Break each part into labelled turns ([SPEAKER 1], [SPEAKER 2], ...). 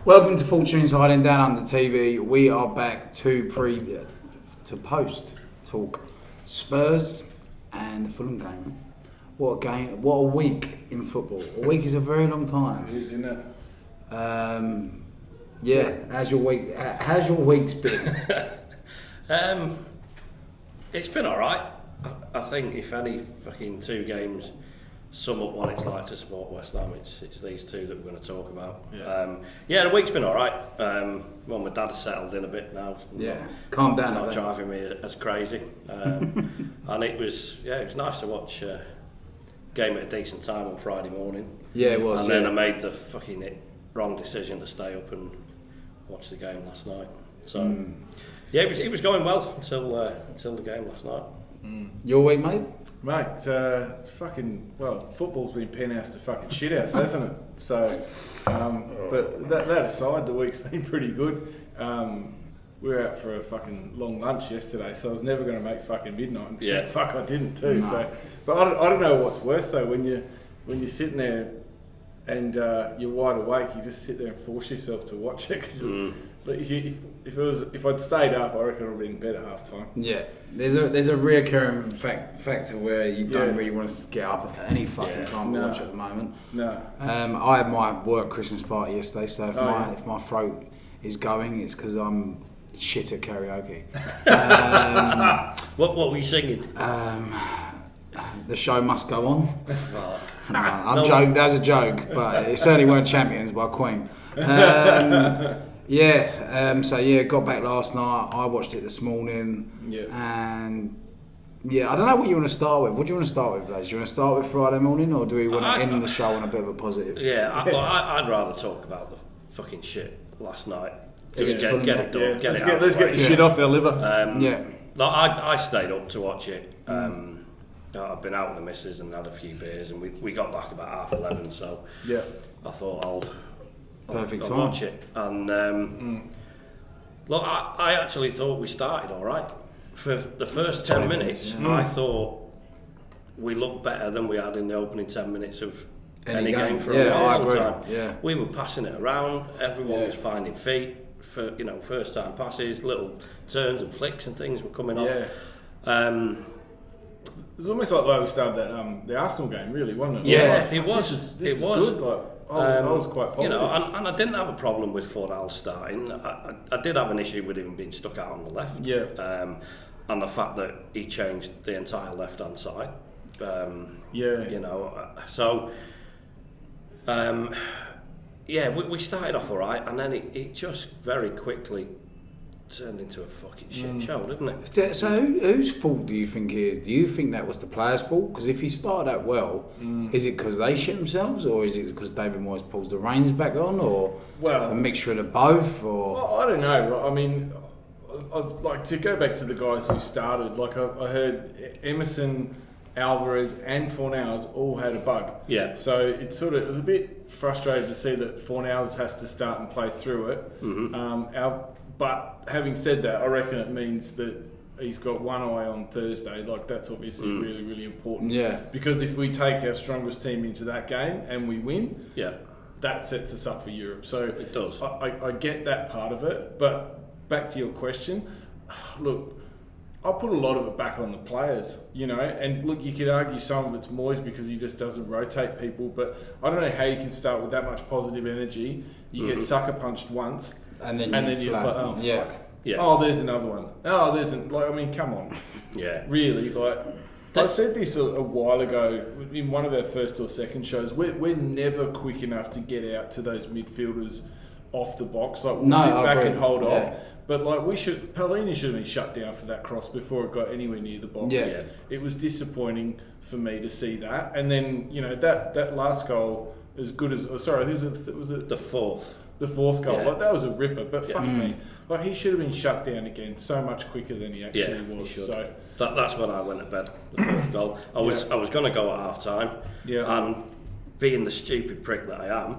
[SPEAKER 1] Welcome to Fortune's Hiding Down Under TV. We are back to post talk Spurs and the Fulham game. What a game! What a week in football. A week is a very long time.
[SPEAKER 2] It is, isn't it?
[SPEAKER 1] Yeah. How's your week? How's your week's been?
[SPEAKER 3] It's been all right. I think if any fucking two games sum up what it's like to support West Ham, it's these two that we're going to talk about. The week's been all right. Well, my dad has settled in a bit now.
[SPEAKER 1] Calm down.
[SPEAKER 3] Not driving me as crazy. And it was nice to watch a game at a decent time on Friday morning.
[SPEAKER 1] Yeah, it was.
[SPEAKER 3] And then I made the fucking wrong decision to stay up and watch the game last night. So it was going well until the game last night.
[SPEAKER 1] Your week, mate?
[SPEAKER 2] Mate, it's football's been penthouse to fucking shithouse, hasn't it? So, but that aside, the week's been pretty good. We were out for a fucking long lunch yesterday, so I was never going to make fucking midnight. And fuck, I didn't too. No. So, but I don't know what's worse though, when you're sitting there and you're wide awake, you just sit there and force yourself to watch it. If I'd stayed up, I reckon it would have been better half time.
[SPEAKER 1] Yeah, there's a reoccurring factor where you don't really want to get up at any fucking time to watch at the moment. No. I had my work Christmas party yesterday, so if my throat is going, it's because I'm shit at karaoke.
[SPEAKER 3] What were you singing?
[SPEAKER 1] The show must go on. I'm joking. That was a joke, but it certainly weren't Champions by Queen. Got back last night. I watched it this morning. And I don't know what you want to start with. What do you want to start with, Blaze? Do you want to start with Friday morning, or do we want to end the show on a bit of a positive?
[SPEAKER 3] I'd rather talk about the fucking shit last night. Just get it done.
[SPEAKER 2] Let's get the shit off our liver.
[SPEAKER 3] I stayed up to watch it. I've been out with the missus and had a few beers, and we got back about 11:30. So I thought I'll watch it. And I actually thought we started all right. For the first 10 minutes, I thought we looked better than we had in the opening 10 minutes of any game for a long time. Yeah. We were passing it around. Everyone was finding feet for first time passes, little turns and flicks and things were coming off.
[SPEAKER 2] It was almost like the way we started the Arsenal game, really, wasn't it?
[SPEAKER 3] Yeah, it was.
[SPEAKER 2] This is good. I was quite positive.
[SPEAKER 3] And I didn't have a problem with Fornal starting. I did have an issue with him being stuck out on the left. And the fact that he changed the entire left-hand side. We started off all right, and then it just very quickly turned into a fucking shit show, didn't it?
[SPEAKER 1] So whose fault do you think it is? Do you think that was the players' fault? Because if he started out well, is it because they shit themselves, or is it because David Moyes pulls the reins back on, or a mixture of the both? Or
[SPEAKER 2] I don't know. I mean, I've to go back to the guys who started. I heard Emerson, Alvarez, and Fornals all had a bug. Yeah. So it was a bit frustrating to see that Fornals has to start and play through it. But having said that, I reckon it means that he's got one eye on Thursday. That's obviously really, really important. Yeah. Because if we take our strongest team into that game and we win, that sets us up for Europe. So
[SPEAKER 3] it does.
[SPEAKER 2] I get that part of it. But back to your question, look, I put a lot of it back on the players, and look, you could argue some of it's Moyes because he just doesn't rotate people, but I don't know how you can start with that much positive energy. You get sucker punched once, and then you're just like, oh, fuck. Yeah. Oh, there's another one. Oh, come on. Yeah. Really, I said this a while ago in one of our first or second shows. We're never quick enough to get out to those midfielders off the box. We'll sit back and hold off. But Pellegrini should have been shut down for that cross before it got anywhere near the box. Yeah. It was disappointing for me to see that. And then, that last goal, as good as... was it?
[SPEAKER 3] The fourth.
[SPEAKER 2] The fourth goal. Yeah. That was a ripper. But fuck me. He should have been shut down again so much quicker than he actually was. So
[SPEAKER 3] that's when I went to bed, the fourth goal. I was going to go at half time. Yeah. And being the stupid prick that I am,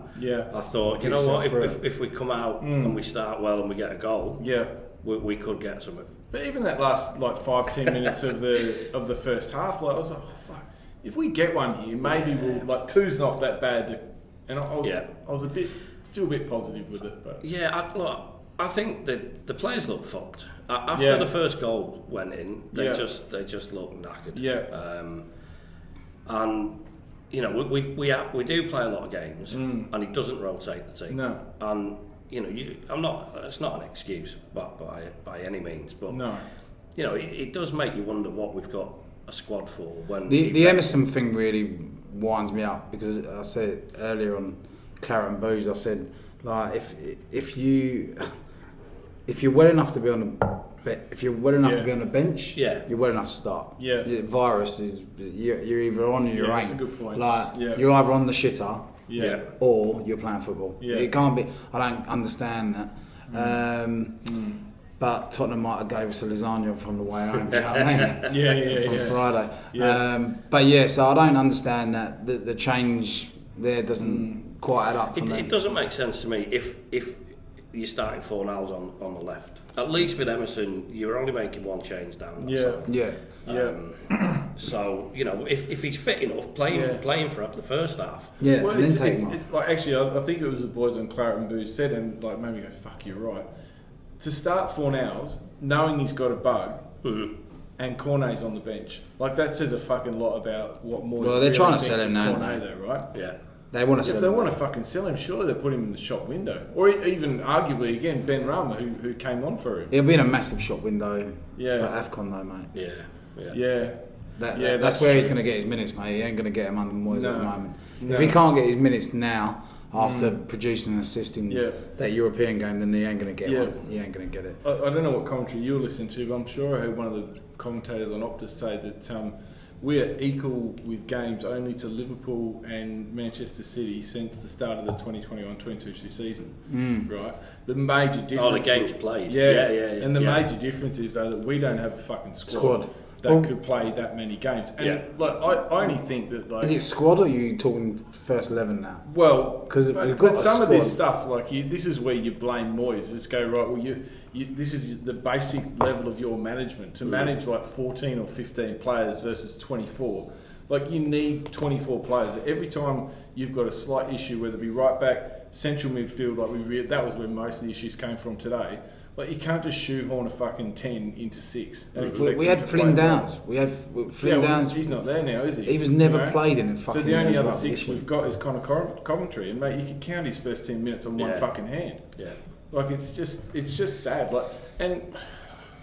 [SPEAKER 3] I thought, if we come out and we start well and we get a goal, we could get something.
[SPEAKER 2] But even that last 5-10 minutes of the first half, I was like, oh fuck, if we get one here, maybe we'll two's not that bad and I was still a bit positive with it. But
[SPEAKER 3] I think that the players look fucked after the first goal went in. They just look knackered.
[SPEAKER 2] Yeah.
[SPEAKER 3] And we do play a lot of games, and he doesn't rotate the team.
[SPEAKER 2] No.
[SPEAKER 3] And it's not an excuse, by any means, but
[SPEAKER 2] no.
[SPEAKER 3] It does make you wonder what we've got a squad for when
[SPEAKER 1] the Emerson thing really winds me up, because I said earlier on Claret and Booze, I said, like, if you're well enough to be on the bench, you're well enough to start.
[SPEAKER 2] Yeah.
[SPEAKER 1] The virus is you're either on or you ain't.
[SPEAKER 2] That's a good point.
[SPEAKER 1] Like you're either on the shitter, or you're playing football. Yeah. It can't be. I don't understand that. But Tottenham might have gave us a lasagna from the way home. Do you know what I mean? From Friday. Yeah. So I don't understand that the change there doesn't quite add up for me.
[SPEAKER 3] It doesn't make sense to me if you're starting 4 now on the left. At least with Emerson, you're only making one change down that side. So if he's fit enough, playing for up the first half.
[SPEAKER 1] Yeah,
[SPEAKER 2] well,
[SPEAKER 1] and then take him off.
[SPEAKER 2] Like, actually, I think it was the boys on Claret and Booze said, and like maybe go, fuck, you're right. To start Fornals, knowing he's got a bug, and Cornet's on the bench, like that says a fucking lot about what more.
[SPEAKER 1] Well, they're trying to sell him now,
[SPEAKER 2] right?
[SPEAKER 1] Yeah. They want to sell him.
[SPEAKER 2] If they want to fucking sell him, surely they put him in the shop window. Or even, arguably, again, Ben Rama, who came on for him.
[SPEAKER 1] It'll be in a massive shop window for
[SPEAKER 2] AFCON,
[SPEAKER 1] though, mate.
[SPEAKER 2] That's
[SPEAKER 1] where
[SPEAKER 2] true.
[SPEAKER 1] he's going to get his minutes, mate. He ain't going to get them under Moyes at the moment.
[SPEAKER 2] No.
[SPEAKER 1] If he can't get his minutes now, after producing and assisting that European game, then he ain't going to get one. He ain't going to get it.
[SPEAKER 2] I don't know what commentary you were listening to, but I'm sure I heard one of the commentators on Optus say that we are equal with games only to Liverpool and Manchester City since the start of the 2021-22 season. Right? The major difference...
[SPEAKER 3] the games played.
[SPEAKER 2] Yeah. And the major difference is, though, that we don't have a fucking squad. That could play that many games. And I only think that, like...
[SPEAKER 1] Is it squad, or are you talking first 11 now?
[SPEAKER 2] Well,
[SPEAKER 1] because
[SPEAKER 2] but some of this stuff, like this is where you blame Moyes. Just go, right, well, this is the basic level of your management. To manage like 14 or 15 players versus 24, like you need 24 players. Every time you've got a slight issue, whether it be right back, central midfield, like that was where most of the issues came from today. Like, you can't just shoehorn a fucking 10 into 6.
[SPEAKER 1] We had Flynn Downs. We had Flynn Downs.
[SPEAKER 2] He's not there now, is he?
[SPEAKER 1] He was never played in fucking...
[SPEAKER 2] So the only other 6 we've got is Connor Coventry. And, mate, you can count his first 10 minutes on one fucking hand.
[SPEAKER 3] Yeah.
[SPEAKER 2] Like, it's just sad. Like, and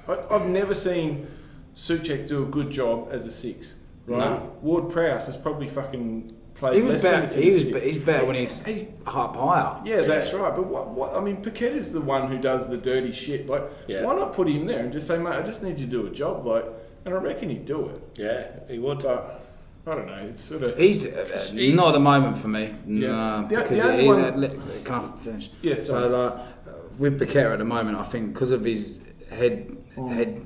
[SPEAKER 2] I've never seen Souček do a good job as a 6. Right? No. Ward-Prowse has probably fucking...
[SPEAKER 1] He was better. He's better when he's up higher.
[SPEAKER 2] Yeah, that's right. But what I mean, Paquette is the one who does the dirty shit. Like, why not put him there and just say, mate, I just need you to do a job. Like, and I reckon he'd do it.
[SPEAKER 3] Yeah, he would.
[SPEAKER 2] But I don't know. It's sort of
[SPEAKER 1] he's not at the moment for me. No, because can I finish?
[SPEAKER 2] Yes.
[SPEAKER 1] So like with Paquette at the moment, I think because of his head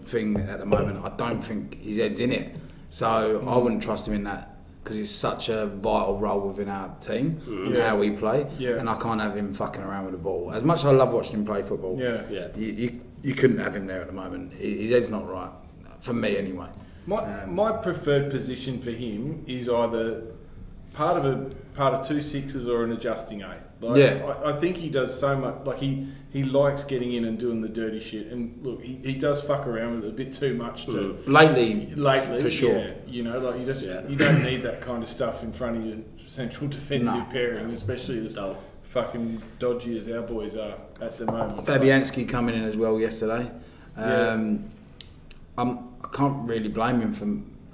[SPEAKER 1] thing at the moment, I don't think his head's in it. So I wouldn't trust him in that. Because it's such a vital role within our team and how we play, and I can't have him fucking around with the ball. As much as I love watching him play football, you couldn't have him there at the moment. His head's not right, for me anyway.
[SPEAKER 2] My preferred position for him is either part of 2 6s or an adjusting 8. Like, I think he does so much. Like he likes getting in and doing the dirty shit. And look, he does fuck around with it a bit too much too.
[SPEAKER 1] Lately, for sure.
[SPEAKER 2] Yeah, you know, like you don't need that kind of stuff in front of your central defensive pairing, especially as fucking dodgy as our boys are at the moment.
[SPEAKER 1] Fabianski coming in as well yesterday. I can't really blame him for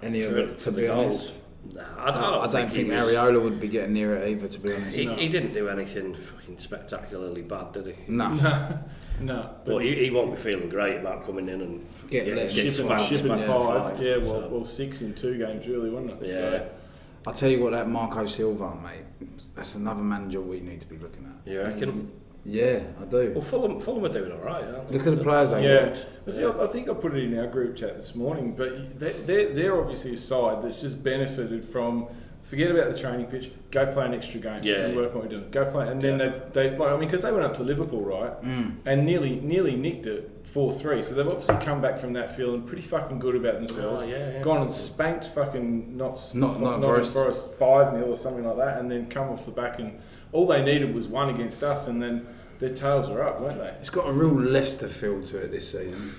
[SPEAKER 1] any of it, to be honest.
[SPEAKER 3] No,
[SPEAKER 1] I don't think Areola would be getting near it either, to be honest.
[SPEAKER 3] He didn't do anything fucking spectacularly bad, did he?
[SPEAKER 1] No.
[SPEAKER 3] But he won't be feeling great about coming in and
[SPEAKER 2] shipping 5. Yeah, well, 6 in 2 games, really, wasn't it?
[SPEAKER 3] Yeah.
[SPEAKER 2] So.
[SPEAKER 1] I'll tell you what, that Marco Silva, mate, that's another manager we need to be looking at.
[SPEAKER 3] You reckon?
[SPEAKER 1] Yeah, I do.
[SPEAKER 3] Well, Fulham are doing all right, aren't they?
[SPEAKER 1] Look at the players they got.
[SPEAKER 2] See, I think I put it in our group chat this morning, but they're obviously a side that's just benefited from forget about the training pitch, go play an extra game and work on what we're doing. Go play, and then they like, I mean, because they went up to Liverpool, right, and nearly nicked it 4-3. So they've obviously come back from that feeling pretty fucking good about themselves. Gone and spanked fucking not Forest 5-0 or something like that, and then come off the back, and all they needed was one against us, and then their tails are up, weren't they?
[SPEAKER 1] It's got a real Leicester feel to it this season.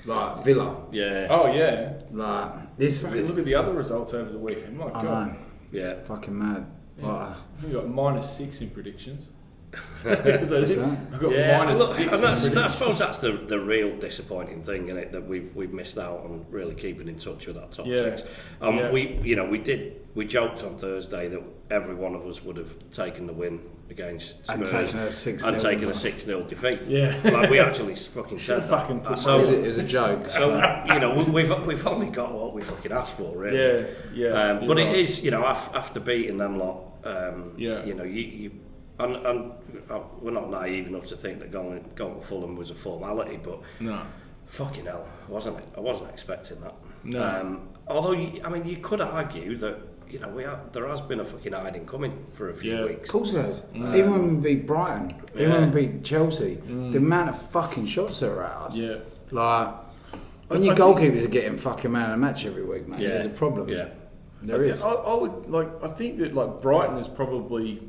[SPEAKER 1] Like Villa.
[SPEAKER 3] Yeah.
[SPEAKER 2] Oh yeah.
[SPEAKER 1] Like this.
[SPEAKER 2] Look at the other results over the weekend. My God.
[SPEAKER 1] I know.
[SPEAKER 3] Yeah.
[SPEAKER 1] Fucking mad.
[SPEAKER 2] Yeah.
[SPEAKER 1] Like,
[SPEAKER 2] we got -6 in predictions. I've got
[SPEAKER 3] -6. I suppose that's the real disappointing thing, isn't it? That we've missed out on really keeping in touch with that top six. We joked on Thursday that every one of us would have taken the win against Spurs
[SPEAKER 1] and
[SPEAKER 3] taken a 6-0 defeat.
[SPEAKER 2] Yeah,
[SPEAKER 3] like we actually fucking said that.
[SPEAKER 1] So it was a joke.
[SPEAKER 3] So we've only got what we fucking asked for, really.
[SPEAKER 2] Yeah.
[SPEAKER 3] But it is, after beating them lot, and we're not naive enough to think that going to Fulham was a formality, but
[SPEAKER 2] no,
[SPEAKER 3] fucking hell, I wasn't expecting that.
[SPEAKER 2] No.
[SPEAKER 3] Although you could argue that there has been a fucking hiding coming for a few weeks.
[SPEAKER 1] Of course there has. Even when we beat Brighton, even when we beat Chelsea, the amount of fucking shots that are at us.
[SPEAKER 2] Yeah.
[SPEAKER 1] Like when your goalkeepers are getting fucking man of the match every week, man. There's a problem.
[SPEAKER 3] Yeah.
[SPEAKER 1] There is.
[SPEAKER 2] I think that like Brighton is probably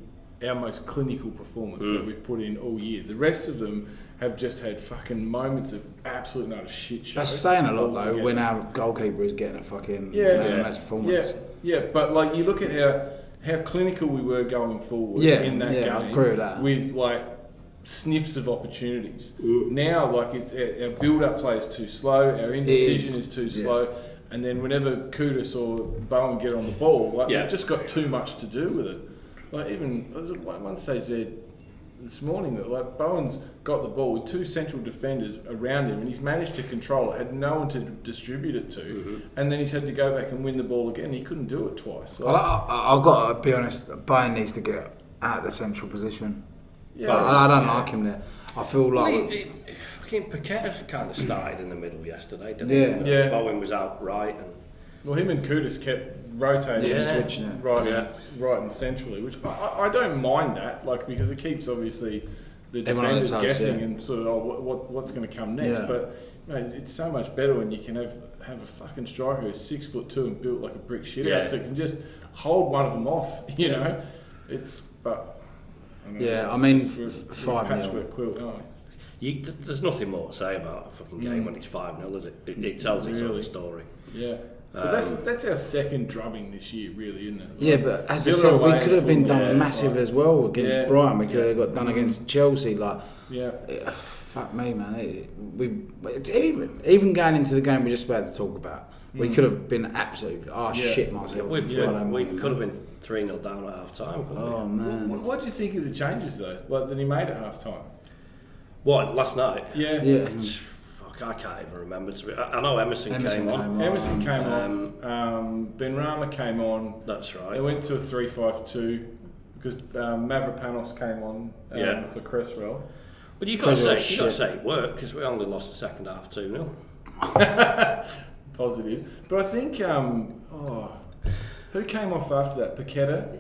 [SPEAKER 2] our most clinical performance that we've put in all year. The rest of them have just had fucking moments of absolute not a shit show.
[SPEAKER 1] That's saying a lot though when our goalkeeper is getting a fucking man of the match performance.
[SPEAKER 2] Yeah, but like you look at how clinical we were going forward in that game.
[SPEAKER 1] I agree with that.
[SPEAKER 2] With like sniffs of opportunities. Now like our build-up play is too slow, our indecision is too slow. And then whenever Kudus or Bowen get on the ball, they've just got too much to do with it. Like even there was one stage there this morning that like Bowen's got the ball with two central defenders around him, and he's managed to control it. Had no one to distribute it to, and then he's had to go back and win the ball again. He couldn't do it twice. Like,
[SPEAKER 1] I've got to be honest. Bowen needs to get out of the central position.
[SPEAKER 2] Yeah,
[SPEAKER 1] but I don't like him there. I feel like.
[SPEAKER 3] Fucking Paqueta kind of started in the middle yesterday, didn't he?
[SPEAKER 1] Yeah.
[SPEAKER 3] Bowen was out right.
[SPEAKER 2] Well, him and Kudus kept rotating,
[SPEAKER 1] switching it.
[SPEAKER 2] right and centrally, which I don't mind that, like because it keeps obviously the defenders guessing and sort of what's going to come next. But it's so much better when you can have a fucking striker who's 6'2" and built like a brick shit house, so you can just hold one of them off. You know, it's but.
[SPEAKER 1] I mean, 5-0.
[SPEAKER 2] Patchwork quilt, aren't we?
[SPEAKER 3] There's nothing more to say about a fucking game when it's 5-0, is it? It tells its own story.
[SPEAKER 2] Yeah. But that's our second drubbing this year, really, isn't it?
[SPEAKER 1] Yeah, but as I said, we could have been done massive as well against Brighton. We could have got done against Chelsea. Fuck me, man. Even going into the game we're just about to talk about, we could have been absolute. Shit myself.
[SPEAKER 3] We could have been 3-0 down at half time.
[SPEAKER 1] Oh man.
[SPEAKER 2] What do you think of the changes though? Like that he made at half time?
[SPEAKER 3] What, last night?
[SPEAKER 2] Yeah.
[SPEAKER 3] Fuck, I can't even remember. I know Emerson came on.
[SPEAKER 2] Emerson came off. Benrahma came on.
[SPEAKER 3] That's right.
[SPEAKER 2] They went to a 3-5-2 because Mavropanos came on for Cresswell.
[SPEAKER 3] Well, you got to say it worked because we only lost the second half 2-0.
[SPEAKER 2] Positives. But I think who came off after that? Paqueta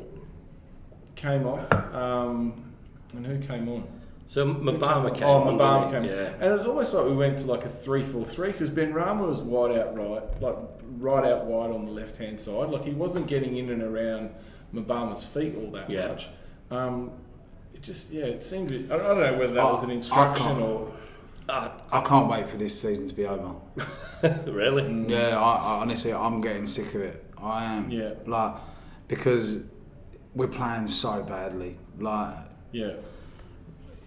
[SPEAKER 2] came off. And who came on?
[SPEAKER 3] So Mbama came on.
[SPEAKER 2] Mbama came on. Yeah. And it was almost like we went to like a 3-4-3 because Benrahma was right out wide on the left hand side. Like he wasn't getting in and around Mbama's feet all that much. It seemed to, I don't know whether that was an instruction or.
[SPEAKER 1] I can't wait for this season to be over.
[SPEAKER 3] Really?
[SPEAKER 1] Yeah, I honestly, I'm getting sick of it. I am.
[SPEAKER 2] Yeah.
[SPEAKER 1] Like, because we're playing so badly. Like.
[SPEAKER 2] Yeah.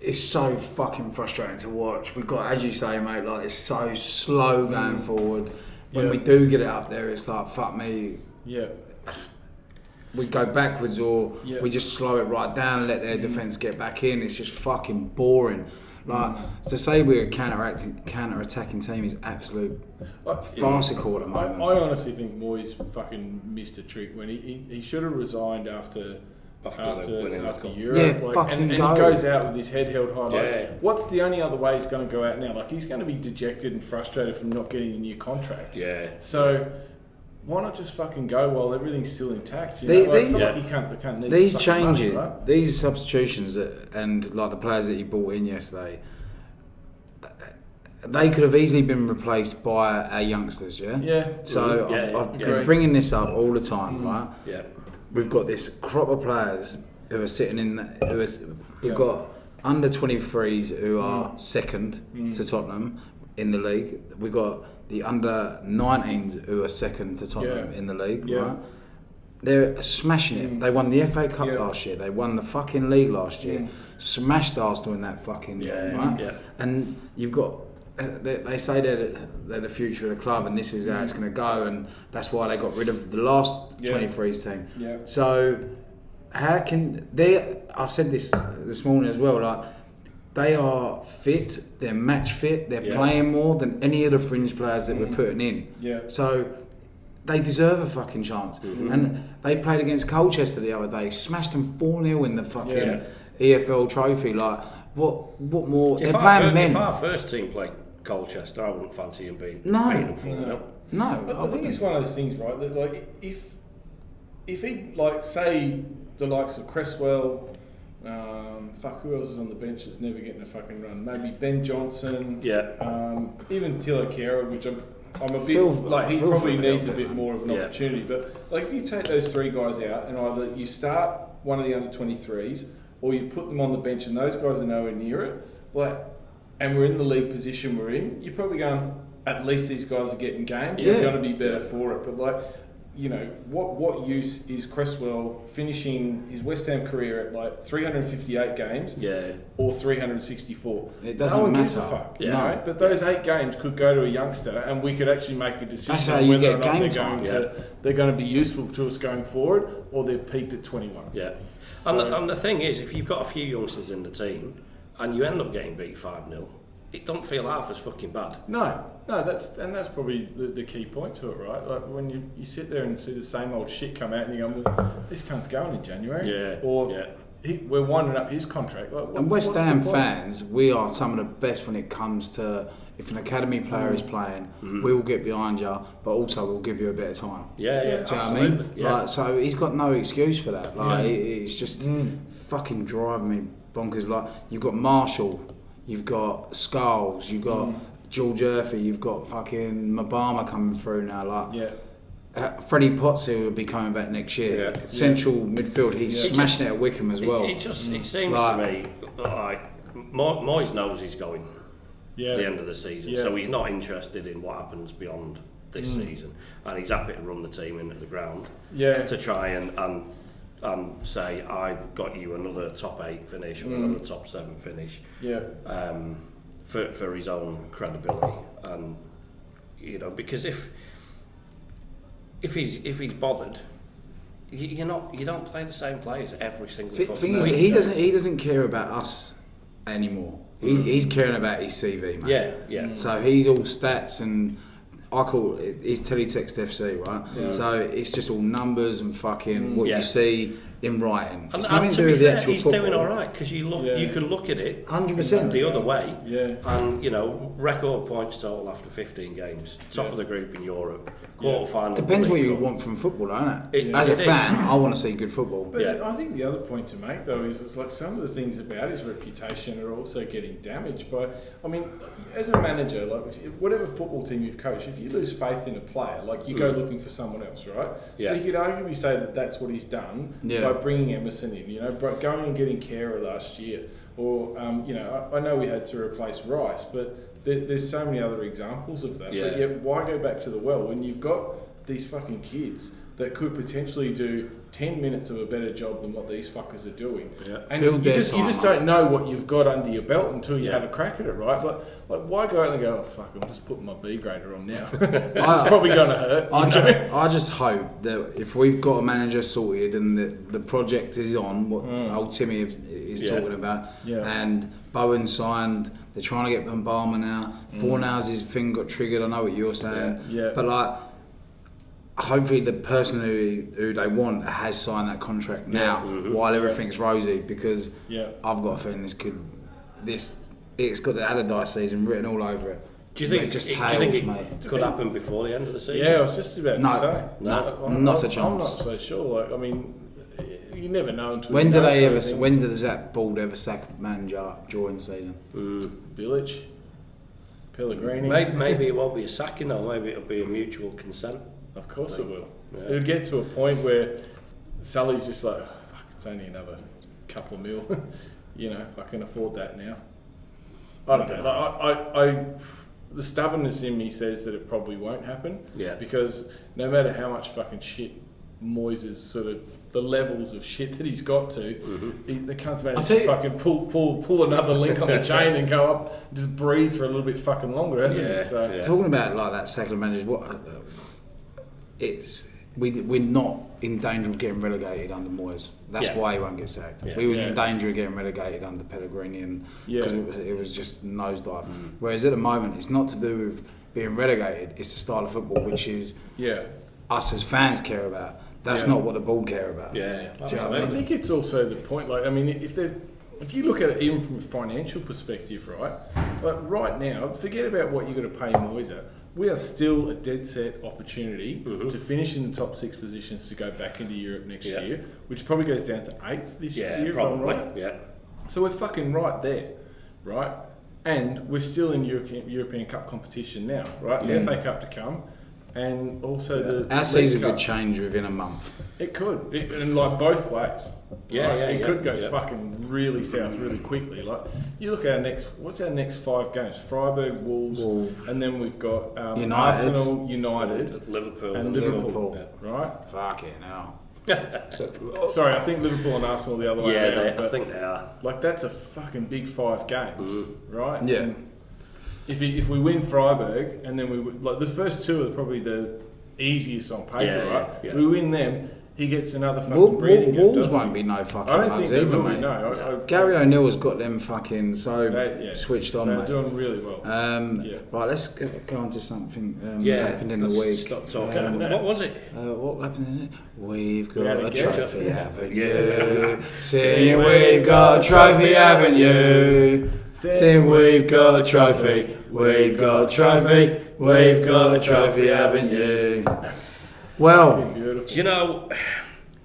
[SPEAKER 1] It's so fucking frustrating to watch. We've got, as you say, mate, like it's so slow going forward. When we do get it up there, it's like, fuck me.
[SPEAKER 2] Yeah.
[SPEAKER 1] We go backwards or we just slow it right down and let their defence get back in. It's just fucking boring. Like, to say we're a counter-attacking team is absolute farcical at the moment.
[SPEAKER 2] I honestly think Moyes fucking missed a trick when he should have resigned after Europe, and he goes out with his head held high. What's the only other way he's going to go out now? Like he's going to be dejected and frustrated from not getting a new contract.
[SPEAKER 3] Yeah.
[SPEAKER 2] So, why not just fucking go while everything's still intact? It's not like you can't need
[SPEAKER 1] these
[SPEAKER 2] changes, right?
[SPEAKER 1] These substitutions and like the players that you brought in yesterday, they could have easily been replaced by our youngsters,
[SPEAKER 2] Yeah.
[SPEAKER 1] So I've been bringing this up all the time, right?
[SPEAKER 3] Yeah.
[SPEAKER 1] We've got this crop of players who are sitting in. We've got under 23s who are second to Tottenham in the league. We've got the under 19s who are second to Tottenham in the league, right? They're smashing it. They won the FA Cup last year. They won the fucking league last year. Smashed Arsenal in that fucking game, right?
[SPEAKER 3] Yeah.
[SPEAKER 1] And you've got. They say they're the future of the club, and this is how it's going to go, and that's why they got rid of the last 23s team.
[SPEAKER 2] Yeah.
[SPEAKER 1] So how can they? I said this morning as well. Like they are fit, they're match fit, they're playing more than any of the fringe players that we're putting in.
[SPEAKER 2] Yeah.
[SPEAKER 1] So they deserve a fucking chance. And they played against Colchester the other day, smashed them 4-0 in the fucking EFL trophy. Like what more? They're playing men.
[SPEAKER 3] If our first team played Colchester, I wouldn't fancy him being beating them 4-0.
[SPEAKER 1] No.
[SPEAKER 2] But I think it's one of those things, right? That like if he like say the likes of Cresswell, who else is on the bench that's never getting a fucking run? Maybe Ben Johnson.
[SPEAKER 3] Yeah.
[SPEAKER 2] Even Tilo Kehrer, which I'm a bit he probably needs a bit more of an opportunity. But like if you take those three guys out and either you start one of the under 23s or you put them on the bench and those guys are nowhere near it, and we're in the league position we're in, you're probably going, at least these guys are getting games. They're going to be better for it. But what use is Cresswell finishing his West Ham career at 358 games or 364?
[SPEAKER 1] It doesn't
[SPEAKER 2] no one
[SPEAKER 1] matter.
[SPEAKER 2] gives a fuck. Right? But those 8 games could go to a youngster and we could actually make a decision on whether or not they're going to be useful to us going forward or they're peaked at 21.
[SPEAKER 3] Yeah. So, and the thing is, if you've got a few youngsters in the team and you end up getting beat 5-0, it don't feel half as fucking bad.
[SPEAKER 2] No, that's probably the key point to it, right? Like when you sit there and see the same old shit come out and you go, well, this cunt's going in January. We're winding up his contract.
[SPEAKER 1] And West Ham fans, we are some of the best when it comes to, if an academy player is playing, we will get behind you, but also we'll give you a bit of time.
[SPEAKER 3] Do you know
[SPEAKER 1] what I mean? Yeah. So he's got no excuse for that. It's just fucking driving me bonkers. You've got Marshall, you've got Skulls, you've got George Urphy, you've got fucking Mabama coming through now. Freddie Potts, who will be coming back next year. Central midfield, he's smashing it at Wickham as well.
[SPEAKER 3] It seems to me like Moyes knows he's going at the end of the season, so he's not interested in what happens beyond this season, and he's happy to run the team into the ground to try and say, I've got you another top 8 finish or another top 7 finish for his own credibility. And because if he's bothered, you don't play the same players every single fucking week.
[SPEAKER 1] He doesn't care about us anymore. He's caring about his CV, mate. So he's all stats, and I call it, he's teletext FC, right? So it's just all numbers and fucking what you see in writing.
[SPEAKER 3] And
[SPEAKER 1] nothing
[SPEAKER 3] to
[SPEAKER 1] to do
[SPEAKER 3] be
[SPEAKER 1] with the
[SPEAKER 3] fair,
[SPEAKER 1] actual
[SPEAKER 3] he's
[SPEAKER 1] football.
[SPEAKER 3] doing all right because you can look at it
[SPEAKER 1] 100%
[SPEAKER 3] the other way,
[SPEAKER 2] and
[SPEAKER 3] record points total after 15 games, top of the group in Europe, quarter final.
[SPEAKER 1] Depends what you want from football, don't it? As a fan, I want to see good football.
[SPEAKER 2] But I think the other point to make though is it's like some of the things about his reputation are also getting damaged by. I mean, as a manager, whatever football team you've coached, if you lose faith in a player, you go looking for someone else, right? So you could arguably say that that's what he's done by bringing Emerson in, going and getting Kehrer last year, or I know we had to replace Rice, but there's so many other examples of that. But yet, why go back to the well when you've got these fucking kids that could potentially do 10 minutes of a better job than what these fuckers are doing? And you just don't know what you've got under your belt until you have a crack at it, right? But why go out and go, oh fuck, I'm just putting my B grader on now. This is probably going to hurt.
[SPEAKER 1] I just hope that if we've got a manager sorted and the project is on, what old Timmy is talking about, and Bowen signed, they're trying to get Bombama now. Fornals' his thing got triggered, I know what you're saying. But hopefully the person who they want has signed that contract now while everything's rosy, because I've got a feeling it's got the Allardyce season written all over it.
[SPEAKER 3] Do you think it could happen before the end of the season?
[SPEAKER 2] Yeah, I was just about to say.
[SPEAKER 1] No, not a chance.
[SPEAKER 2] I'm not so sure. Like, I mean, you never know until.
[SPEAKER 1] When does that board ever sack manager during the season?
[SPEAKER 2] Bilic, Pellegrini.
[SPEAKER 3] Maybe it won't be a sacking, though. Maybe it'll be a mutual consent.
[SPEAKER 2] Of course it will. Yeah. It'll get to a point where Sully's just like, oh, fuck, it's only another couple of mil. You know, I can afford that now. I don't know. Like, the stubbornness in me says that it probably won't happen.
[SPEAKER 3] Yeah.
[SPEAKER 2] Because no matter how much fucking shit Moyes is sort of the levels of shit that he's got to, the cunt's managed to fucking pull another link on the chain and go up, and just breathe for a little bit fucking longer, hasn't he? So
[SPEAKER 1] talking about like that second manager, we're not in danger of getting relegated under Moyes. That's why he won't get sacked. We was in danger of getting relegated under Pellegrini, and because it was just nosedive. Whereas at the moment, it's not to do with being relegated; it's the style of football, which is us as fans care about. That's not what the board care about.
[SPEAKER 2] I think it's also the point. Like, I mean, if you look at it even from a financial perspective, right? Like right now, forget about what you're going to pay Moyes at. We are still a dead set opportunity to finish in the top 6 positions to go back into Europe next year, which probably goes down to 8th this year,
[SPEAKER 3] probably.
[SPEAKER 2] If I'm right. So we're fucking right there, right? And we're still in European Cup competition now, right? The FA Cup to come. And also
[SPEAKER 1] our season could change within a month.
[SPEAKER 2] It could, and like both ways. It could go fucking really south really quickly. Like you look at what's our next 5 games? Freiburg, Wolves, and then we've got Arsenal, United,
[SPEAKER 3] Liverpool,
[SPEAKER 2] and Liverpool. Right?
[SPEAKER 1] Fuck it now.
[SPEAKER 2] Sorry, I think Liverpool and Arsenal are the other way around.
[SPEAKER 3] I think they are.
[SPEAKER 2] Like that's a fucking big 5 games, right?
[SPEAKER 1] Yeah.
[SPEAKER 2] And if we win Freiburg and then the first 2 are probably the easiest on paper, right? Yeah. We win them, he gets another fucking breathing gap.
[SPEAKER 1] Wolves won't be no fucking
[SPEAKER 2] I don't think
[SPEAKER 1] either,
[SPEAKER 2] will
[SPEAKER 1] mate.
[SPEAKER 2] be, no.
[SPEAKER 1] Gary O'Neill's got them fucking switched on,
[SPEAKER 2] They're
[SPEAKER 1] mate.
[SPEAKER 2] doing really well.
[SPEAKER 1] Right, let's go on to something that happened in the week.
[SPEAKER 3] Stop talking. What was it?
[SPEAKER 1] What happened in it? We've got a trophy, haven't you?
[SPEAKER 3] Yeah.
[SPEAKER 1] Sing, we've got a trophy, haven't you? Sing, we've got a trophy, we've got a trophy, we've got a trophy, haven't you? Well,
[SPEAKER 2] do
[SPEAKER 3] you know,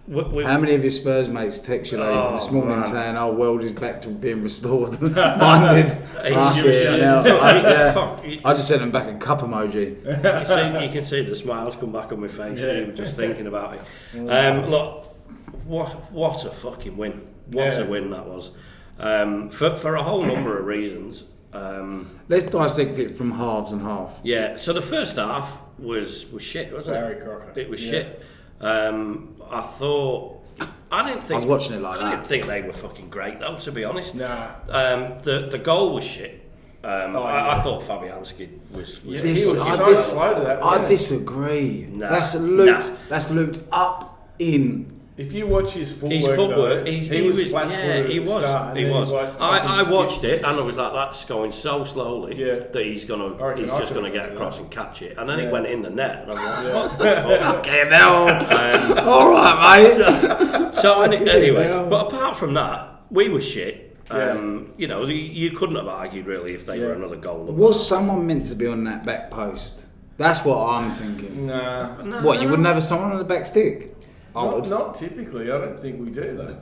[SPEAKER 1] how many of your Spurs mates text you this morning saying, "Oh, world is back to being restored"? Mine did. I just sent them back a cup emoji.
[SPEAKER 3] You can see the smiles come back on my face. Just thinking about it. Look, what a fucking win! What a win that was. For a whole number of reasons.
[SPEAKER 1] Let's dissect it from halves and half.
[SPEAKER 3] Yeah, so the first half was shit, wasn't
[SPEAKER 2] Barry Crocker.
[SPEAKER 3] It was shit. I was
[SPEAKER 1] watching it like that.
[SPEAKER 3] I didn't think they were fucking great though, to be honest.
[SPEAKER 2] Nah.
[SPEAKER 3] The goal was shit. I thought Fabianski was
[SPEAKER 2] he was so slow to that.
[SPEAKER 1] I disagree. That's looped up in.
[SPEAKER 2] If you watch his footwork, he was flat-footed.
[SPEAKER 3] He was. I watched it and I was like, that's going so slowly that he's just gonna get across and catch it. And then it went in the net, and I'm like, what the fuck?
[SPEAKER 1] Okay, now. All right, mate.
[SPEAKER 3] So anyway, but apart from that, we were shit. You know, you couldn't have argued really if they were another goal.
[SPEAKER 1] Was someone meant to be on that back post? That's what I'm thinking.
[SPEAKER 2] Nah.
[SPEAKER 1] What, you wouldn't have someone on the back stick?
[SPEAKER 2] Not typically. I don't think we do though.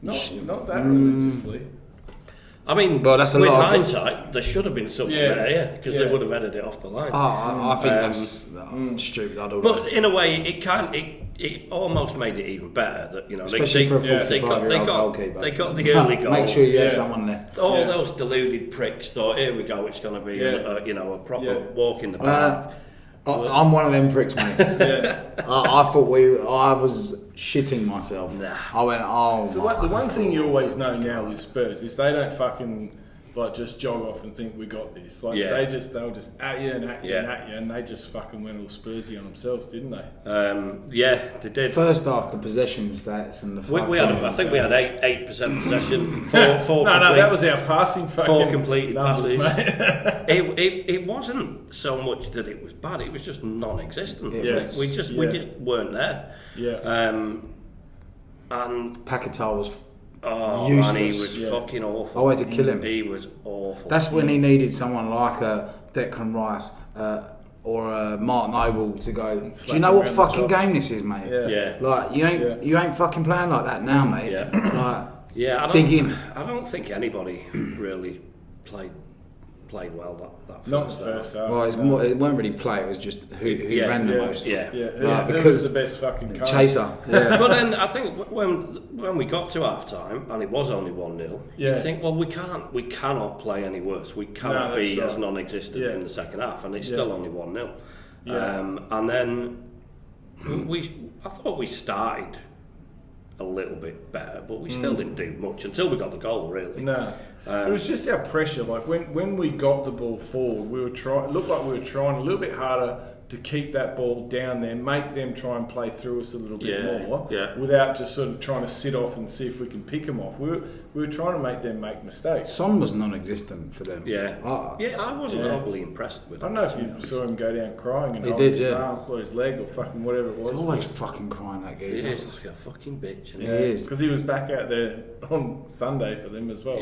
[SPEAKER 2] Not that religiously.
[SPEAKER 3] I mean,
[SPEAKER 1] well, that's a
[SPEAKER 3] with
[SPEAKER 1] lot
[SPEAKER 3] hindsight, there should have been something there, because they would have headed it off the line.
[SPEAKER 1] I think that's stupid.
[SPEAKER 3] But in a way, it almost made it even better that
[SPEAKER 1] especially for a 45-year-old goalkeeper.
[SPEAKER 3] They got the early goal.
[SPEAKER 1] Make sure you have someone there.
[SPEAKER 3] All those deluded pricks thought, here we go, it's going to be a proper walk in the park.
[SPEAKER 1] I'm one of them pricks, mate. I thought I was shitting myself.
[SPEAKER 3] Nah.
[SPEAKER 1] I went,
[SPEAKER 2] the one thing you always know now with Spurs is they don't fucking just jog off and think we got this. They were just at you and at you and at you, and they just fucking went all Spursy on themselves, didn't they?
[SPEAKER 3] They did.
[SPEAKER 1] First half, the possession stats and the
[SPEAKER 3] I think we had 8% possession.
[SPEAKER 2] Four that was our passing.
[SPEAKER 3] 4 completed passes.
[SPEAKER 2] It
[SPEAKER 3] wasn't so much that it was bad; it was just non-existent. We just weren't there.
[SPEAKER 2] Yeah.
[SPEAKER 3] And
[SPEAKER 1] Paquetá was
[SPEAKER 3] Oh,
[SPEAKER 1] useless.
[SPEAKER 3] man, he was fucking awful.
[SPEAKER 1] I wanted to kill him.
[SPEAKER 3] He was awful.
[SPEAKER 1] That's when he needed someone like a Declan Rice or a Mark Noble to go, do you know what fucking game this is, mate?
[SPEAKER 3] Yeah.
[SPEAKER 1] Like, you ain't fucking playing like that now, mate.
[SPEAKER 3] Yeah.
[SPEAKER 1] Like, dig in.
[SPEAKER 3] I don't think anybody really played well that
[SPEAKER 2] first half.
[SPEAKER 1] Well, it weren't really play, it was just who ran the most.
[SPEAKER 2] Who was the best fucking coach?
[SPEAKER 1] Chaser. Yeah.
[SPEAKER 3] But then I think when we got to half time and it was only 1-0, you think, well, we cannot play any worse. We cannot be as non-existent in the second half, and it's still only 1-0. And then I thought we started a little bit better, but we still didn't do much until we got the goal, really.
[SPEAKER 2] No. It was just our pressure. Like when we got the ball forward, it looked like we were trying a little bit harder to keep that ball down there, make them try and play through us a little bit more, without just sort of trying to sit off and see if we can pick them off. We were trying to make them make mistakes.
[SPEAKER 1] Son was non-existent for them.
[SPEAKER 3] I wasn't overly impressed with him.
[SPEAKER 2] I don't know if you saw him go down crying and hold his arm or his leg or fucking whatever it was.
[SPEAKER 1] He's always fucking crying, that guy.
[SPEAKER 3] He is like a fucking bitch.
[SPEAKER 1] He is.
[SPEAKER 2] Because he was back out there on Sunday for them as well.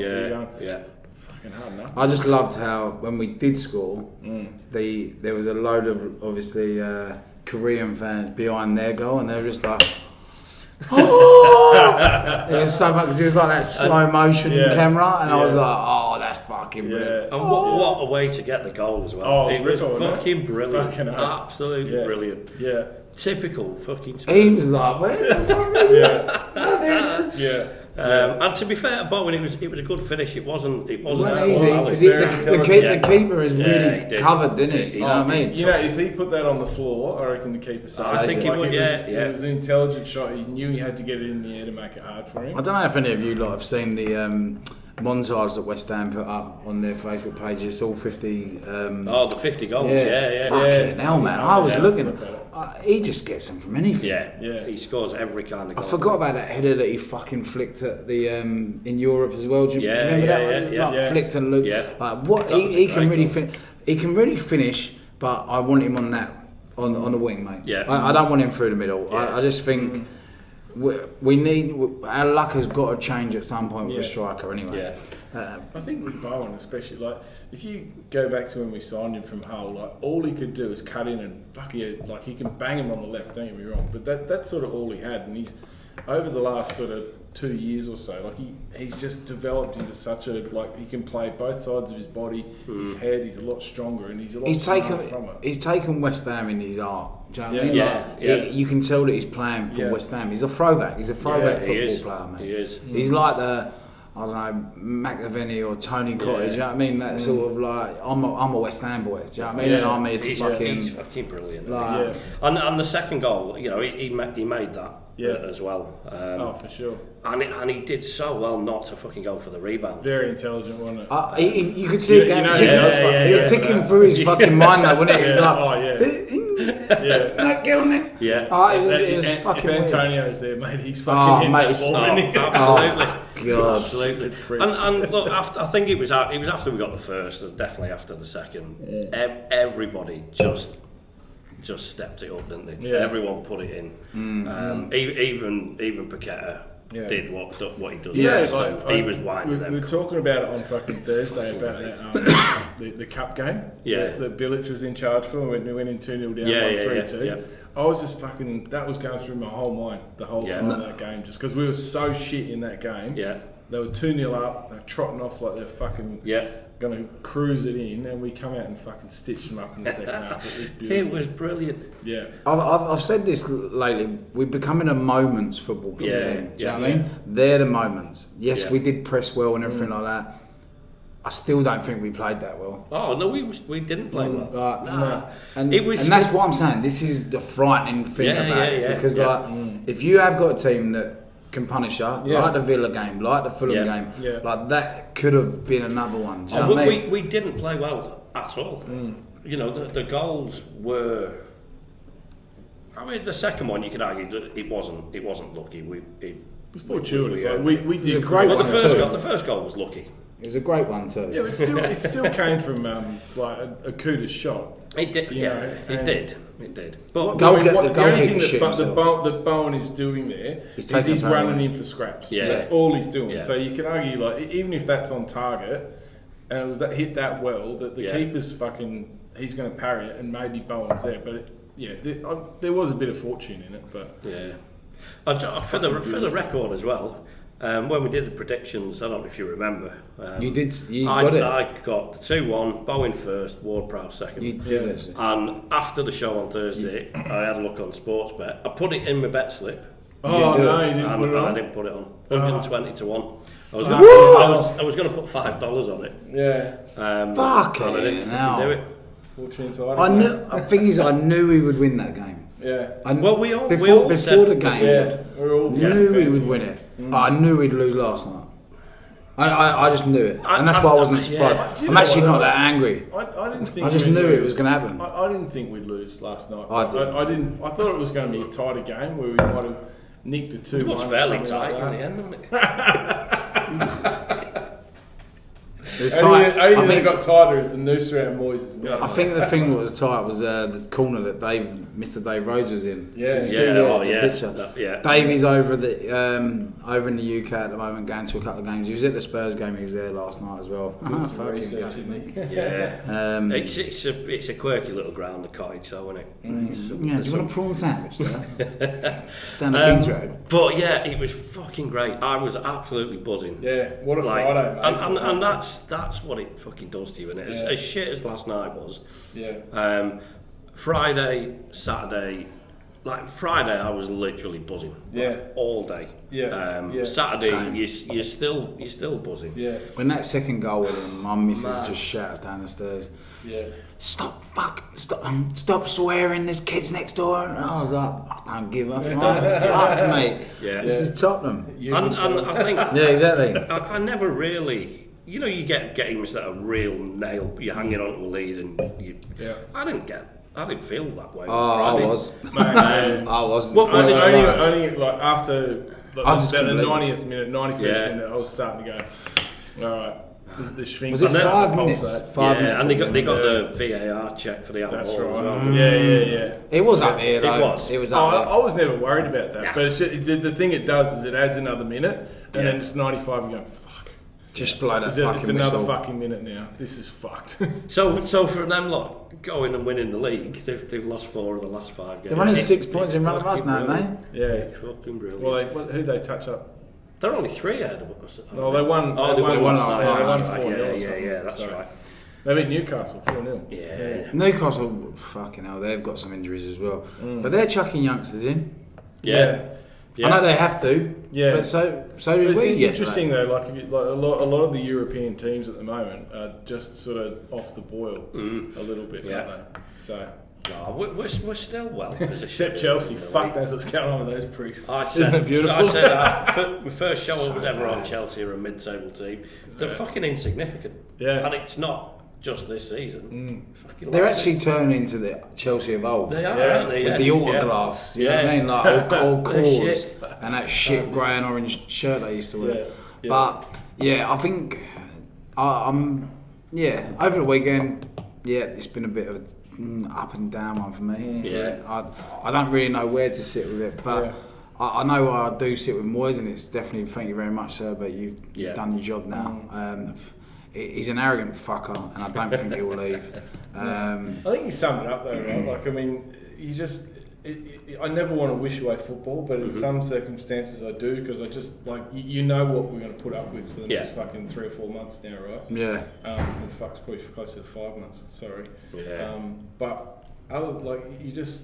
[SPEAKER 2] Fucking hard enough.
[SPEAKER 1] I just loved how when we did score, there was a load of obviously Korean fans behind their goal, and they were just like, oh! It was so much because it was like that slow motion camera, and I was like, oh, that's fucking brilliant.
[SPEAKER 3] And what a way to get the goal as well.
[SPEAKER 2] Oh,
[SPEAKER 3] it was fucking brilliant, absolutely brilliant.
[SPEAKER 2] Yeah.
[SPEAKER 3] Typical fucking.
[SPEAKER 1] He was like, where the fuck is it? Oh, there it is.
[SPEAKER 2] Yeah.
[SPEAKER 3] And to be fair to Bowen, it was a good finish. It wasn't
[SPEAKER 1] easy because the keeper is really covered, didn't it? You know what I mean?
[SPEAKER 2] You know, if he put that on the floor, I reckon the keeper saves it.
[SPEAKER 3] I think he would.
[SPEAKER 2] It was an intelligent shot. He knew he had to get it in the air to make it hard for him.
[SPEAKER 1] I don't know if any of you lot have seen the montage that West Ham put up on their Facebook page. It's all 50.
[SPEAKER 3] The 50 goals.
[SPEAKER 1] Fucking hell, man! I was looking. He just gets them from anything.
[SPEAKER 3] Yeah. He scores every kind of goal.
[SPEAKER 1] I forgot about that header that he fucking flicked at the in Europe as well. Do you remember that?
[SPEAKER 3] Yeah.
[SPEAKER 1] Flicked and looked. Like what he can really finish. He can really finish, but I want him on that on the wing, mate.
[SPEAKER 3] Yeah.
[SPEAKER 1] I don't want him through the middle. I just think. We need our luck has got to change at some point with a striker anyway.
[SPEAKER 2] I think with Bowen especially, like if you go back to when we signed him from Hull, like all he could do is cut in and like he can bang him on the left, don't get me wrong, but that's sort of all he had, and he's over the last sort of 2 years or so, like he's just developed into such a, like he can play both sides of his body, his head, he's a lot stronger, and he's a lot smarter from it.
[SPEAKER 1] He's taken West Ham in his art. Do you know what I mean? You can tell that he's playing for West Ham. He's a throwback. He's a throwback football player, mate.
[SPEAKER 3] He is.
[SPEAKER 1] He's like the, I don't know, McAvenny or Tony Cottage. Do you know what I mean? That sort of like, I'm a West Ham boy. Do you know what I mean? And I'm here to
[SPEAKER 3] he's fucking brilliant.
[SPEAKER 1] Like,
[SPEAKER 3] and the second goal, you know, he made that as well.
[SPEAKER 2] For sure.
[SPEAKER 3] And he did so well not to fucking go for the rebound.
[SPEAKER 2] Very intelligent, wasn't it?
[SPEAKER 1] You could see it. He was ticking through his fucking mind, though, wasn't it? He was like, get on there. It was fucking
[SPEAKER 2] if Antonio's there, mate, he's fucking
[SPEAKER 3] absolutely.
[SPEAKER 1] God.
[SPEAKER 3] Absolutely. And look, I think it was after we got the first, definitely after the second. Everybody just stepped it up, didn't they? Yeah. Everyone put it in. Even Paqueta did what he does.
[SPEAKER 2] Yeah,
[SPEAKER 3] he was winding them.
[SPEAKER 2] We were talking about it on fucking Thursday about that the cup game.
[SPEAKER 3] Yeah.
[SPEAKER 2] That Bilic was in charge for. We went in 2-0 down, 1-3-2. Yeah. I was just fucking. That was going through my whole mind the whole time of that game, just because we were so shit in that game.
[SPEAKER 3] Yeah.
[SPEAKER 2] They were 2-0 up. They're trotting off like they're fucking. Going to cruise it in, and we come out and fucking stitch them up in the second half. It was beautiful.
[SPEAKER 3] It was brilliant.
[SPEAKER 2] Yeah.
[SPEAKER 1] I've said this lately. We're becoming a moments football team. Do you know what I mean? They're the moments. Yes, we did press well and everything like that. I still don't think we played that well.
[SPEAKER 3] Oh no, we didn't play well.
[SPEAKER 1] No. And that's what I'm saying. This is the frightening thing about it, because if you have got a team that can punish her, like the Villa game, like the Fulham game, like that could have been another one. Do you know what I mean?
[SPEAKER 3] We didn't play well at all. You know, the goals were. I mean, the second one you could argue that it wasn't lucky.
[SPEAKER 2] was fortuitous. We did
[SPEAKER 1] a great one.
[SPEAKER 3] The first goal was lucky.
[SPEAKER 1] It was a great one too.
[SPEAKER 2] Yeah, but it still came from like a Kuda's shot.
[SPEAKER 3] It did. It did. But
[SPEAKER 2] the only thing that Bowen is doing there is he's running in for scraps.
[SPEAKER 3] Yeah,
[SPEAKER 2] that's all he's doing.
[SPEAKER 3] Yeah.
[SPEAKER 2] So you can argue like even if that's on target and it was hit that well that the keeper's he's going to parry it and maybe Bowen's there. But there was a bit of fortune in it. But
[SPEAKER 3] for the record as well. When we did the predictions, I don't know if you remember.
[SPEAKER 1] You got it.
[SPEAKER 3] I got 2-1, Bowen first, Ward-Prowse second.
[SPEAKER 1] You did it.
[SPEAKER 3] And after the show on Thursday, I had a look on Sportsbet. I put it in my bet slip.
[SPEAKER 2] Oh, no, you didn't put it on?
[SPEAKER 3] I didn't put it on. 120 to 1. I was going to put $5 on it.
[SPEAKER 2] Yeah.
[SPEAKER 1] Fuck
[SPEAKER 3] and I didn't fucking do it.
[SPEAKER 2] Fortune's
[SPEAKER 1] I knew he would win that game.
[SPEAKER 2] Yeah.
[SPEAKER 3] We all
[SPEAKER 1] before
[SPEAKER 3] said
[SPEAKER 1] the game, knew he would win it. But I knew he'd lose last night. I just knew it, and that's why I wasn't surprised. I'm actually not that angry.
[SPEAKER 2] I didn't think.
[SPEAKER 1] I just knew it was going to happen.
[SPEAKER 2] I didn't think we'd lose last night.
[SPEAKER 1] I didn't.
[SPEAKER 2] I thought it was going to be a tighter game where we might have nicked a 2-1.
[SPEAKER 3] It was fairly tight in the end, wasn't it?
[SPEAKER 2] Only thing that got tighter is the noose around Moyes.
[SPEAKER 1] I think the thing that was tight was the corner that Mr. Dave Rhodes was in.
[SPEAKER 2] Yeah,
[SPEAKER 1] Did you see the
[SPEAKER 3] picture?
[SPEAKER 1] Davey's over in the UK at the moment, going to a couple of games. He was at the Spurs game. He was there last night as well.
[SPEAKER 3] It's a quirky little ground, the Cottage, so isn't it?
[SPEAKER 1] Do you want a prawn sandwich there? Just down the King's Road.
[SPEAKER 3] But yeah, it was fucking great. I was absolutely buzzing.
[SPEAKER 2] Yeah, what a Friday, mate.
[SPEAKER 3] And that's what it fucking does to you, isn't it? As shit as last night was.
[SPEAKER 2] Yeah.
[SPEAKER 3] Friday, Saturday, like Friday, I was literally buzzing.
[SPEAKER 2] Yeah.
[SPEAKER 3] All day.
[SPEAKER 2] Yeah.
[SPEAKER 3] Saturday, you're still buzzing.
[SPEAKER 2] Yeah.
[SPEAKER 1] When that second goal went in, my missus just shouts down the stairs.
[SPEAKER 2] Yeah.
[SPEAKER 1] Stop swearing, there's kids next door. And I was like, I don't give a fuck, mate.
[SPEAKER 2] Yeah.
[SPEAKER 1] This is Tottenham.
[SPEAKER 3] And I think...
[SPEAKER 1] Yeah, exactly.
[SPEAKER 3] I never really... You know, you get games that are real nail. You're hanging on to a lead, and I didn't feel that way.
[SPEAKER 1] I was. I was.
[SPEAKER 2] Only like after the 90th minute, 91st minute, I was starting to go, all right.
[SPEAKER 1] Was it 5 minutes? 5 minutes.
[SPEAKER 3] And they got the VAR check for the outball.
[SPEAKER 2] That's right.
[SPEAKER 3] As well.
[SPEAKER 2] Yeah.
[SPEAKER 1] It was up there, though.
[SPEAKER 3] It was.
[SPEAKER 1] up there.
[SPEAKER 2] I was never worried about that. But the thing it does is it adds another minute, and then it's 95. You go, fuck.
[SPEAKER 1] Just blow that fucking
[SPEAKER 2] It's another
[SPEAKER 1] whistle.
[SPEAKER 2] fucking minute now. This is fucked.
[SPEAKER 3] So for them lot going and winning the league, they've lost 4 of the last 5 games.
[SPEAKER 1] They're only 6 points in front of us now, mate.
[SPEAKER 2] Yeah,
[SPEAKER 3] it's fucking brilliant.
[SPEAKER 2] Well, who'd they touch up?
[SPEAKER 3] They're only 3 ahead of us.
[SPEAKER 2] No, they won.
[SPEAKER 3] They won last night.
[SPEAKER 2] They won 4-0.
[SPEAKER 3] Yeah, that's right.
[SPEAKER 2] They beat Newcastle 4-0.
[SPEAKER 3] Yeah.
[SPEAKER 1] Newcastle, fucking hell, they've got some injuries as well. But they're chucking youngsters in.
[SPEAKER 3] Yeah.
[SPEAKER 1] I know they have to.
[SPEAKER 2] Yeah.
[SPEAKER 1] But so do we.
[SPEAKER 2] It's interesting though. Like, a lot of the European teams at the moment are just sort of off the boil a little bit, aren't they? So.
[SPEAKER 3] No, we're still well positioned.
[SPEAKER 2] Except Chelsea. Fuck knows what's going on with those pricks.
[SPEAKER 3] Isn't it beautiful? I said my first show I was ever on Chelsea are a mid-table team. They're fucking insignificant.
[SPEAKER 2] Yeah.
[SPEAKER 3] And it's not just this season.
[SPEAKER 1] They're actually turning into the Chelsea of old.
[SPEAKER 3] They are, aren't they?
[SPEAKER 1] With the autoglass. You know what I mean? Like all cores and that shit grey and orange shirt they used to wear.
[SPEAKER 2] Yeah.
[SPEAKER 1] But I think over the weekend, it's been a bit of an up and down one for me. I don't really know where to sit with it, but I know I do sit with Moyes, and it's definitely thank you very much, sir. But you've done your job now. He's an arrogant fucker, and I don't think he will leave.
[SPEAKER 2] I think you summed it up though, right? Like, I mean, you just... I never want to wish away football, but in some circumstances I do, because I just, like, you know what we're going to put up with for the next fucking 3 or 4 months now, right?
[SPEAKER 1] Yeah.
[SPEAKER 2] Well, fuck's probably closer to 5 months, sorry.
[SPEAKER 3] Yeah.
[SPEAKER 2] But, you just...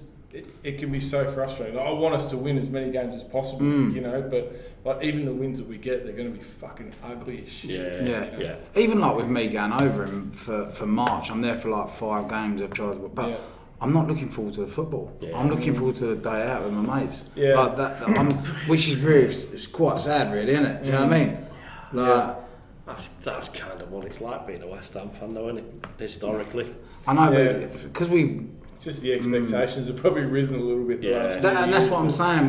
[SPEAKER 2] It can be so frustrating. I want us to win as many games as possible, you know, but like even the wins that we get, they're going to be fucking ugly as shit.
[SPEAKER 3] Yeah.
[SPEAKER 1] Even like with me going over him for March, I'm there for like 5 games I've tried, but I'm not looking forward to the football. Yeah. I'm looking forward to the day out with my mates.
[SPEAKER 2] Yeah.
[SPEAKER 1] Like which is it's quite sad, really, isn't it? Do you know what I mean? Like.
[SPEAKER 3] That's kind of what it's like being a West Ham fan, though, isn't it? Historically.
[SPEAKER 1] I know, but because
[SPEAKER 2] It's just the expectations have probably risen a little bit the last few
[SPEAKER 1] and that's
[SPEAKER 2] years.
[SPEAKER 1] what I'm saying.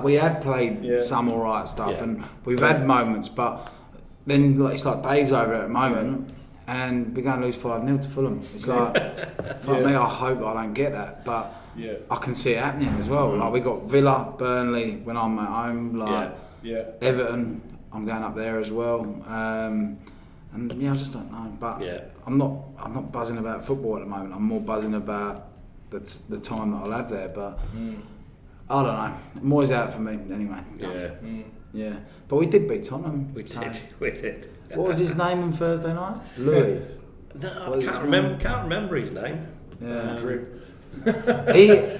[SPEAKER 1] We have played some alright stuff, and we've had moments, but then it's like Dave's over at the moment, and we're going to lose 5-0 to Fulham. It's like, for me, I hope I don't get that, but I can see it happening as well. Like we got Villa, Burnley when I'm at home, like Everton, I'm going up there as well. And I just don't know. But I'm not buzzing about football at the moment. I'm more buzzing about the time that I'll have there. But I don't know. Moyes out for me anyway. Yeah. But we did beat Tottenham.
[SPEAKER 3] We did.
[SPEAKER 1] What was his name on Thursday night? Louis.
[SPEAKER 3] No, I can't remember his name.
[SPEAKER 2] Drip.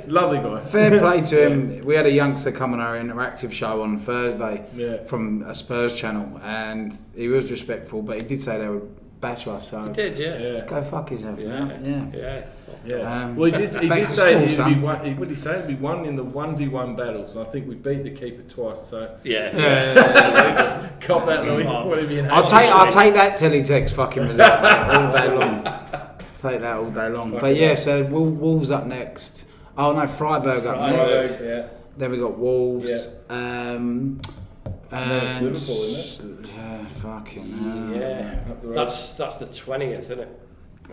[SPEAKER 1] Lovely guy. Fair play to him. We had a youngster come on our interactive show on Thursday from a Spurs channel, and he was respectful, but he did say they would batter us. So
[SPEAKER 3] he did,
[SPEAKER 1] go fuck yourself.
[SPEAKER 2] Well, he did say it'd be one. What did he say? It'd be one in the 1v1 battles. And I think we beat the keeper twice. So cop that, Louis.
[SPEAKER 1] I'll take that teletext fucking result all day long. Take that all day long. But so Wolves up next. Oh no, Freiburg up next. Then we got Wolves. And
[SPEAKER 2] it's Liverpool, isn't it?
[SPEAKER 1] Yeah, fucking hell.
[SPEAKER 3] Yeah. That's the 20th, isn't it?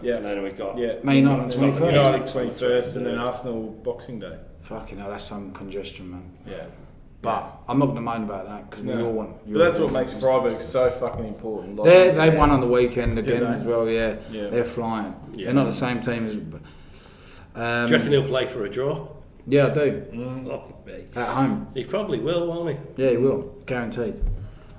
[SPEAKER 2] Yeah.
[SPEAKER 3] And then we got
[SPEAKER 1] Man United 21st.
[SPEAKER 2] United 21st, and then Arsenal Boxing Day.
[SPEAKER 1] Fucking hell, that's some congestion, man.
[SPEAKER 2] Yeah.
[SPEAKER 1] But I'm not going to mind about that because we all want.
[SPEAKER 2] But that's what makes Freiburg so fucking important. Like,
[SPEAKER 1] they won on the weekend again as well. Yeah, they're flying. Yeah. They're not the same team as.
[SPEAKER 3] Do you reckon he'll play for a draw?
[SPEAKER 1] Yeah, I do. At home.
[SPEAKER 3] He probably will, won't he?
[SPEAKER 1] Yeah, he will, guaranteed.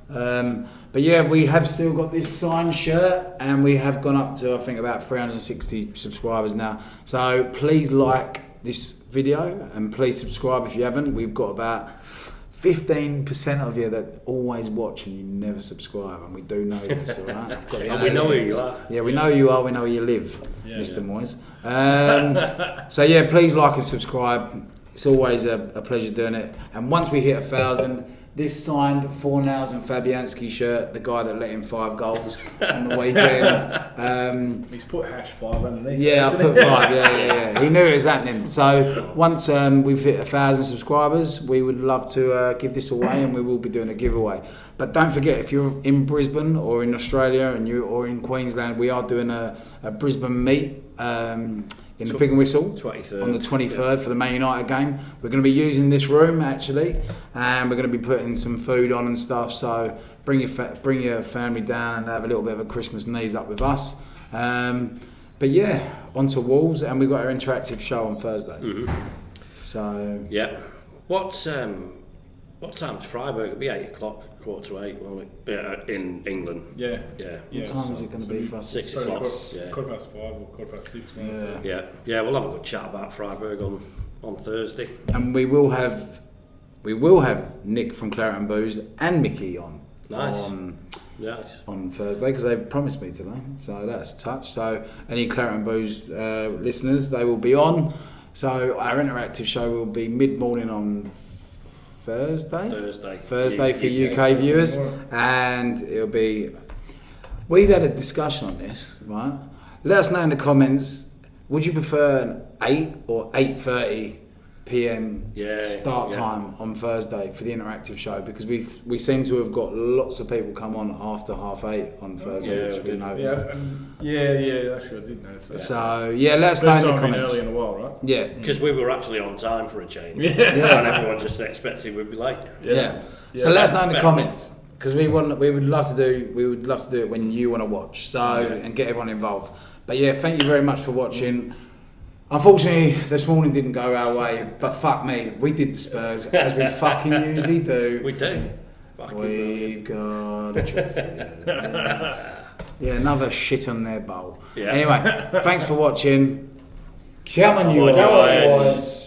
[SPEAKER 1] But yeah, we have still got this signed shirt, and we have gone up to I think about 360 subscribers now. So please like this video and please subscribe if you haven't. We've got about 15% of you that always watch and you never subscribe, and we do know this, all right?
[SPEAKER 3] And we know who you are.
[SPEAKER 1] Yeah, we know who you are, we know where you live, Mr. Moyes. So yeah, please like and subscribe. It's always a pleasure doing it. And once we hit 1,000, this signed Fornals and Fabianski shirt, the guy that let in 5 goals on the weekend.
[SPEAKER 2] He's put #5 underneath.
[SPEAKER 1] Yeah, I put 5. Yeah. He knew it was happening. So once we've hit 1,000 subscribers, we would love to give this away, and we will be doing a giveaway. But don't forget, if you're in Brisbane or in Australia or in Queensland, we are doing a Brisbane meet. In the Pig and Whistle
[SPEAKER 3] 23rd.
[SPEAKER 1] On the 23rd for the Man United game. We're going to be using this room actually, and we're going to be putting some food on and stuff. So bring your family down and have a little bit of a Christmas knees up with us. But yeah, on to Wolves, and we've got our interactive show on Thursday.
[SPEAKER 3] Mm-hmm.
[SPEAKER 1] So
[SPEAKER 3] What time's Freiburg? It'll be 8 o'clock, 7:45, won't it? Yeah, in England.
[SPEAKER 2] Yeah.
[SPEAKER 1] What time is it going to be for us?
[SPEAKER 3] 6 o'clock.
[SPEAKER 2] 5:15 or 6:15.
[SPEAKER 3] Yeah. We'll have a good chat about Freiburg on Thursday.
[SPEAKER 1] And we will have Nick from Claret and Booze and Mickey on. On Thursday, because they've promised me today, so that's a touch. So any Claret and Booze listeners, they will be on. So our interactive show will be mid-morning on Thursday for UK viewers, and it'll be. We've had a discussion on this, right? Let us know in the comments. Would you prefer an 8 or 8:30 p.m. start time on Thursday for the interactive show? Because we seem to have got lots of people come on after 8:30 on Thursday, which we noticed.
[SPEAKER 2] Actually, I did notice that.
[SPEAKER 1] So let us know in the comments.
[SPEAKER 2] Early in a while, right?
[SPEAKER 1] Yeah,
[SPEAKER 3] because we were actually on time for a change. And everyone just expected we'd be late.
[SPEAKER 1] So let us know in the comments, because we would love to do it when you want to watch. So and get everyone involved. But yeah, thank you very much for watching. Unfortunately, this morning didn't go our way, but fuck me, we did the Spurs as we fucking usually do.
[SPEAKER 3] We do.
[SPEAKER 1] We've got a trophy. Yeah, another shit on their bowl. Yeah. Anyway, thanks for watching. Come on, you boys.